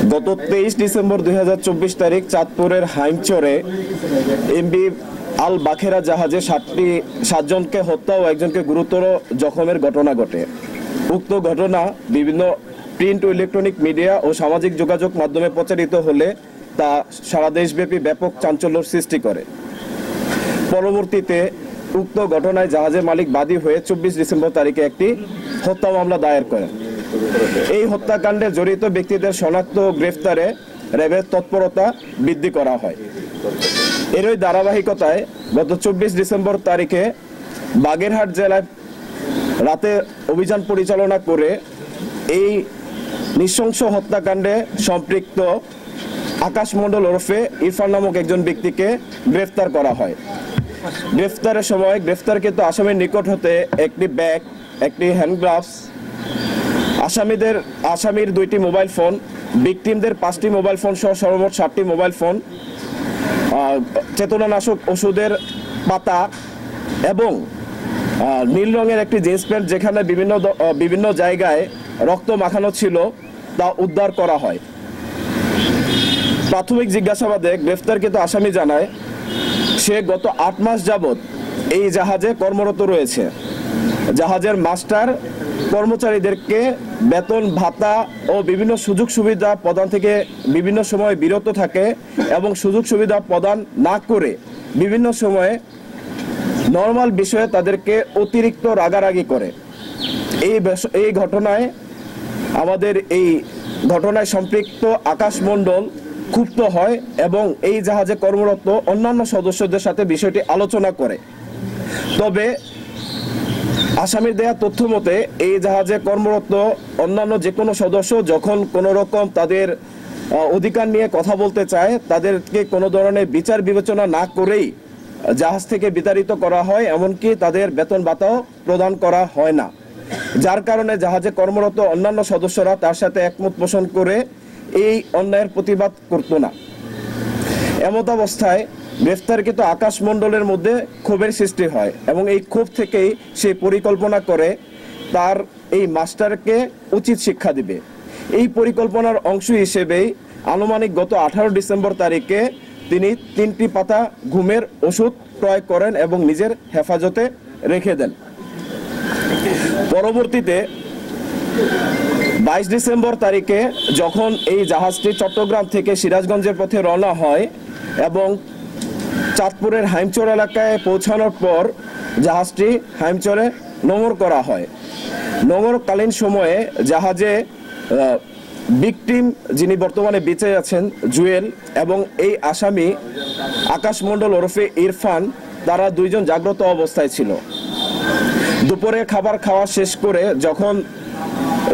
গত 23 ডিসেম্বর 2024 তারিখ চাঁদপুরের হাইমচরে এমবি আল বাখেরা জাহাজে 7 জনকে হত্যা ও একজনকে গুরুতর জখমের ঘটনা ঘটে। উক্ত ঘটনা বিভিন্ন প্রিন্ট ও ইলেকট্রনিক মিডিয়া ও সামাজিক যোগাযোগ মাধ্যমে প্রচারিত হলে তা সারা দেশব্যাপী ব্যাপক চাঞ্চল্যের সৃষ্টি করে। পরবর্তীতে উক্ত ঘটনায় জাহাজের মালিক বাদী হয়ে 24 ডিসেম্বর তারিখে একটি হত্যা মামলা দায়ের করেন। এই হত্যাকাণ্ডে জড়িত ব্যক্তিদের শনাক্ত ও গ্রেফতারে র্যাবের তৎপরতা বৃদ্ধি করা হয়। এরই ধারাবাহিকতায় গত 24 ডিসেম্বর তারিখে বাগেরহাট জেলায় রাতে অভিযান পরিচালনা করে এই নৃশংস হত্যাকাণ্ডে সম্পৃক্ত আকাশ মণ্ডল ওরফে ইরফান নামক একজন ব্যক্তিকে গ্রেফতার করা হয়। গ্রেফতারের সময় গ্রেফতারকৃত আসামির নিকট হতে একটি ব্যাগ, একটি হ্যান্ড গ্লাভস, আসামির 2টি মোবাইল ফোন, ভিকটিমদের 5টি মোবাইল ফোন সহ সর্বমোট 7টি মোবাইল ফোন, চেতনানাশক ওষুধের পাতা এবং নীল রঙের একটি জিন্স প্যান্ট যেখানে বিভিন্ন জায়গায় রক্ত মাখানো ছিল তা উদ্ধার করা হয়। প্রাথমিক জিজ্ঞাসাবাদে গ্রেফতারকৃত আসামি জানায় সে গত 8 মাস যাবৎ এই জাহাজে কর্মরত রয়েছে। জাহাজের মাস্টার কর্মচারীদেরকে বেতন ভাতা ও বিভিন্ন সুযোগ সুবিধা প্রদান থেকে বিভিন্ন সময় বিরত থাকে এবং সুযোগ সুবিধা প্রদান না করে বিভিন্ন সময়ে নর্মাল বিষয়ে তাদেরকে অতিরিক্ত রাগারাগি করে। এই ঘটনায় সম্পৃক্ত আকাশ মণ্ডল ক্ষুব্ধ হয় এবং এই জাহাজে কর্মরত অন্যান্য সদস্যদের সাথে বিষয়টি আলোচনা করে। তবে আসামির দেয়া তথ্য মতে এই জাহাজে কর্মরত অন্যান্য যে কোনো সদস্য যখন কোনো রকম তাদের অধিকার নিয়ে কথা বলতে চায় তাদেরকে কোনো ধরনের বিচার বিবেচনা না করেই জাহাজ থেকে বিতাড়িত করা হয়, এমনকি তাদের বেতন ভাতাও প্রদান করা হয় না, যার কারণে জাহাজে কর্মরত অন্যান্য সদস্যরা তার সাথে একমত পোষণ করে এই অন্যায়ের প্রতিবাদ করত না। এমত অবস্থায় গ্রেফতারকৃত আকাশ মণ্ডলের মধ্যে ক্ষোভের সৃষ্টি হয় এবং এই ক্ষোভ থেকেই সে পরিকল্পনা করে তার এই মাস্টারকে উচিত শিক্ষা দিবে। এই পরিকল্পনার অংশ হিসেবেই আনুমানিক গত 18 ডিসেম্বর তারিখে তিনি 3টি পাতা ঘুমের ওষুধ ক্রয় করেন এবং নিজের হেফাজতে রেখে দেন। পরবর্তীতে 22 ডিসেম্বর তারিখে যখন এই জাহাজটি চট্টগ্রাম থেকে সিরাজগঞ্জের পথে রওনা হয় এবং চাঁদপুরের হাইমচর এলাকায় পৌঁছানোর পর জাহাজটি হাইমচরে নোঙর করা হয়। নোঙরকালীন সময়ে জাহাজে ভিকটিম যিনি বর্তমানে বেঁচে আছেন জুয়েল এবং এই আসামি আকাশ মণ্ডল ওরফে ইরফান, তারা 2 জন জাগ্রত অবস্থায় ছিল। দুপুরে খাবার খাওয়া শেষ করে যখন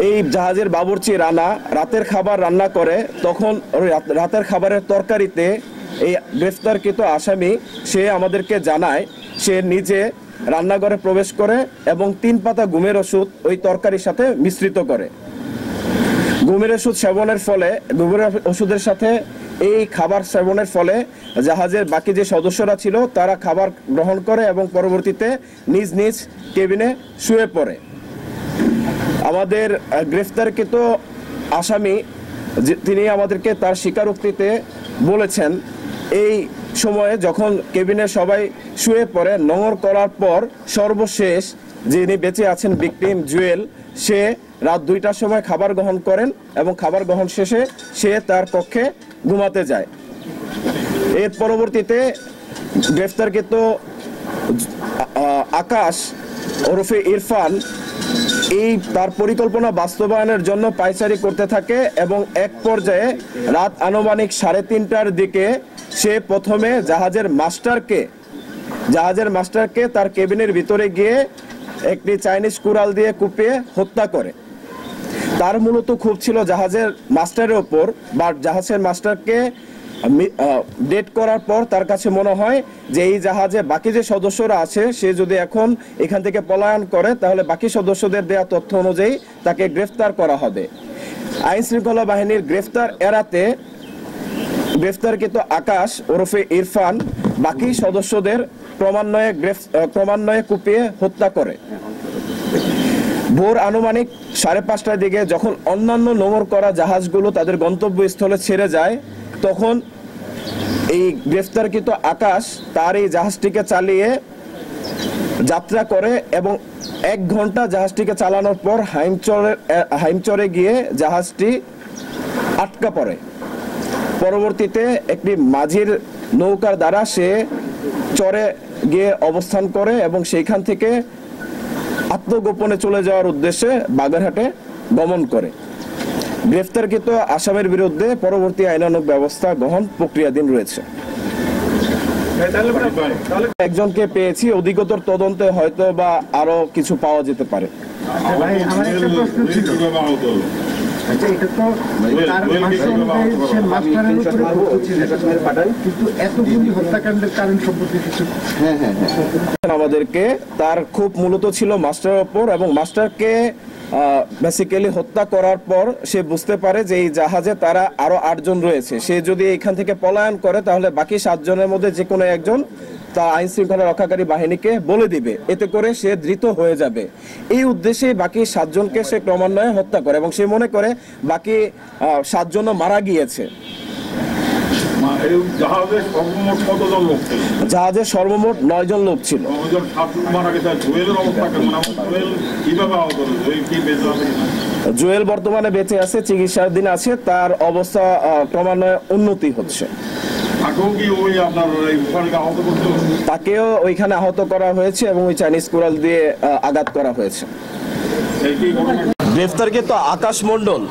এই জাহাজের বাবুর্চি রানা রাতের খাবার রান্না করে তখন রাতের খাবারের তরকারিতে এই গ্রেফতারকৃত আসামি সে আমাদেরকে জানায় সে নিজে রান্নাঘরে প্রবেশ করে এবং 3 পাতা ঘুমের ওষুধ ওই তরকারির সাথে মিশ্রিত করে। ঘুমের ওষুধ সেবনের ফলে ওষুধের সাথে এই খাবার সেবনের ফলে জাহাজের বাকি যে সদস্যরা ছিল তারা খাবার গ্রহণ করে এবং পরবর্তীতে নিজ নিজ কেবিনে শুয়ে পড়ে। আমাদের গ্রেফতারকৃত আসামি তিনি আমাদেরকে তার স্বীকারোক্তিতে বলেছেন এই সময়ে যখন কেবিনে সবাই শুয়ে পড়ে নোঙর করার পর সর্বশেষ যিনি বেঁচে আছেন ভিকটিম জুয়েল, সে রাত 2টার সময় খাবার গ্রহণ করেন এবং খাবার গ্রহণ শেষে সে তার কক্ষে ঘুমাতে যায়। এর পরবর্তীতে গ্রেফতারকৃত আকাশ ওরফে ইরফান এই তার পরিকল্পনা বাস্তবায়নের জন্য পায়চারি করতে থাকে এবং এক পর্যায়ে রাত আনুমানিক 3:30টার দিকে সে প্রথমে জাহাজের মাস্টারকে তার কেবিনের ভিতরে গিয়ে একটি চাইনিজ কুড়াল দিয়ে কুপিয়ে হত্যা করে। তার মূলত ক্ষোভ ছিল জাহাজের মাস্টারের ওপর, বা জাহাজের মাস্টারকে ডেট করার পর তার কাছে মনে হয় যে এই জাহাজে বাকি যে সদস্যরা আছে সে যদি এখন এখান থেকে পলায়ন করে তাহলে বাকি সদস্যদের দেয়া তথ্য অনুযায়ী তাকে গ্রেফতার করা হবে। আইন শৃঙ্খলা বাহিনীর গ্রেফতার এড়াতে গ্রেফতারকৃত আকাশ ওরফে ইরফান বাকি সদস্যদের ক্রমান্বয়ে কুপিয়ে হত্যা করে। ভোর আনুমানিক 5:30টার দিকে যখন অন্যান্য নোঙর করা জাহাজগুলো তাদের গন্তব্যস্থলে ছেড়ে যায়, তখন এই গ্রেফতারকৃত আকাশ তার এই জাহাজটিকে চালিয়ে যাত্রা করে এবং 1 ঘন্টা জাহাজটিকে চালানোর পর হাইমচরে গিয়ে জাহাজটি আটকা পড়ে। পরবর্তীতে একটি মাঝির নৌকার দ্বারা সে চরে গিয়ে অবস্থান করে এবং সেইখান থেকে আত্মগোপনে চলে যাওয়ার উদ্দেশ্যে বাগেরহাটে গমন করে। গ্রেফতারকৃত আসামির বিরুদ্ধে পরবর্তী আইনানুগ ব্যবস্থা গ্রহণ প্রক্রিয়াধীন রয়েছে। একজনকে পেয়েছি, অধিকতর তদন্তে হয়তো বা আরো কিছু পাওয়া যেতে পারে। আমাদেরকে তার খুব মূলত ছিল মাস্টারের ওপর, এবং মাস্টারকে বেসিক্যালি হত্যা করার পর সে বুঝতে পারে যে এই জাহাজে তারা আরো 8 জন রয়েছে। সে যদি এখান থেকে পলায়ন করে তাহলে বাকি 7 জনের মধ্যে যে কোনো একজন তা আইন শৃঙ্খলা রক্ষাকারী বাহিনীকে বলে দিবে, এতে করে সে ধৃত হয়ে যাবে। এই উদ্দেশ্যে বাকি 7 জনকে সে ক্রমান্বয়ে হত্যা করে এবং সে মনে করে বাকি 7 জনও মারা গিয়েছে। জাহাজে সর্বমোট 9 জন লোক ছিল। জুয়েল বর্তমানে বেঁচে আছে, চিকিৎসাধীন আছে, তার অবস্থা ক্রমান্বয়ে উন্নতি হচ্ছে। তাকেও ওইখানে আহত করা হয়েছে এবং ওই চাইনিজ কুড়াল দিয়ে আঘাত করা হয়েছে। গ্রেফতারকৃত আকাশ মণ্ডল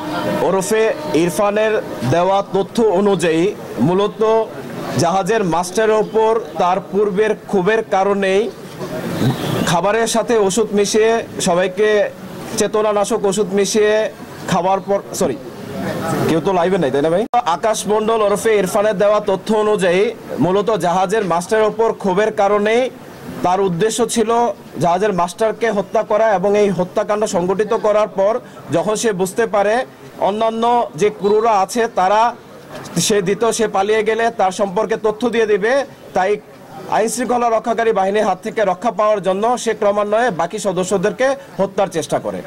ওরফে ইরফানের দেওয়া তথ্য অনুযায়ী মূলত জাহাজের মাস্টারের ওপর তার পূর্বের ক্ষোভের কারণেই খাবারের সাথে ওষুধ মিশিয়ে, সবাইকে চেতনানাশক ওষুধ মিশিয়ে খাবার পর, কেউ তো লাইভে নাই তাই না ভাই? আকাশ মণ্ডল ওরফে ইরফানের দেওয়া তথ্য অনুযায়ী মূলত জাহাজের মাস্টারের ওপর ক্ষোভের কারণেই তার উদ্দেশ্য ছিল জাহাজের মাস্টারকে হত্যা করা, এবং এই হত্যাকাণ্ড সংগঠিত করার পর যখন সে বুঝতে পারে অন্যান্য যে ক্রুরা আছে তারা সে পালিয়ে গেলে তার সম্পর্কে তথ্য দিয়ে দিবে, তাই আইন শৃঙ্খলা রক্ষাকারী বাহিনীর হাত থেকে রক্ষা পাওয়ার জন্য সে ক্রমান্বয়ে বাকি সদস্যদেরকে হত্যার চেষ্টা করে।